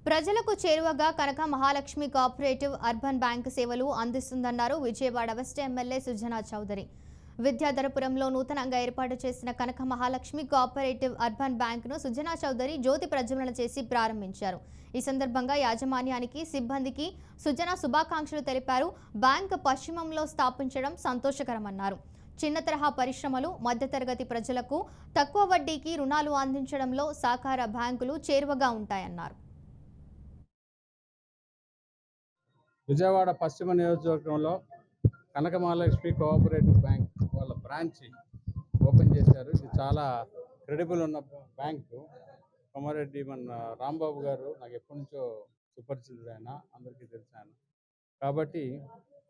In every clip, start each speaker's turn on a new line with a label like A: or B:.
A: ప్రజలకు చేరువగా కనక Mahalakshmi cooperative urban bank సేవలు అందిస్తుందన్నారు Vijayawada west MLA Sujana Chowdary. విద్యాధరపురంలో నూతనంగా ఏర్పాటు చేసిన కనక మహాలక్ష్మి కోఆపరేటివ్ అర్బన్ బ్యాంకును సుజనా చౌదరి జ్యోతి ప్రజ్వలన చేసి ప్రారంభించారు. ఈ సందర్భంగా యాజమాన్యానికి, సిబ్బందికి సుజనా శుభాకాంక్షలు తెలిపారు. బ్యాంక్ పశ్చిమంలో స్థాపించడం సంతోషకరమన్నారు. చిన్న తరహా పరిశ్రమలు, మధ్యతరగతి ప్రజలకు తక్కువ వడ్డీకి రుణాలు అందించడంలో సహకార బ్యాంకులు చేరువగా ఉంటాయన్నారు.
B: విజయవాడ పశ్చిమ నియోజకవర్గంలో కనక మహాలక్ష్మి కోఆపరేటివ్ బ్యాంక్ వాళ్ళ బ్రాంచ్ ఓపెన్ చేశారు. ఇది చాలా క్రెడిబుల్ ఉన్న బ్యాంకు. కొమారెడ్డి మన రాంబాబు గారు నాకు ఎప్పటి నుంచో సుపరిచితుడు, ఆయన అందరికీ తెలుసు ఆయన. కాబట్టి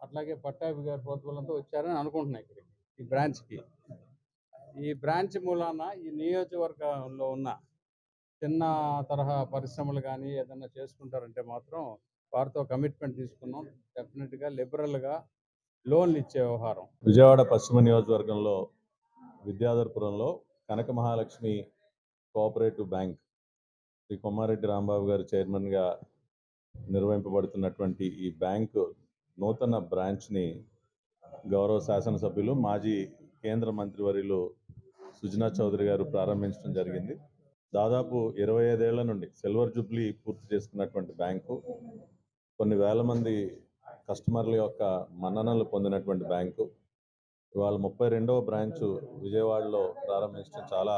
B: అట్లాగే పట్టాభి గారు ప్రోత్సాహంతో వచ్చారని అనుకుంటున్నాను ఇక్కడికి, ఈ బ్రాంచ్కి. ఈ బ్రాంచ్ మూలాన ఈ నియోజకవర్గంలో ఉన్న చిన్న తరహా పరిశ్రమలు కానీ ఏదైనా చేసుకుంటారంటే మాత్రం వారితో కమిట్మెంట్ తీసుకున్నాం. డెఫినెట్గా లిబరల్గా లోన్లు ఇచ్చే వ్యవహారం.
C: విజయవాడ పశ్చిమ నియోజకవర్గంలో విద్యాధరపురంలో కనక మహాలక్ష్మి కోఆపరేటివ్ బ్యాంక్ శ్రీ కొమారెడ్డి రాంబాబు గారు చైర్మన్గా నిర్వహింపబడుతున్నటువంటి ఈ బ్యాంకు నూతన బ్రాంచ్ని గౌరవ శాసనసభ్యులు మాజీ కేంద్ర మంత్రివర్యులు సుజనా చౌదరి గారు ప్రారంభించడం జరిగింది. దాదాపు 25 ఏళ్ల నుండి సిల్వర్ జూబ్లీ పూర్తి చేసుకున్నటువంటి బ్యాంకు, కొన్ని వేల మంది కస్టమర్ల యొక్క మన్ననలు పొందినటువంటి బ్యాంకు. ఇవాళ 32వ బ్రాంచు విజయవాడలో ప్రారంభించడం చాలా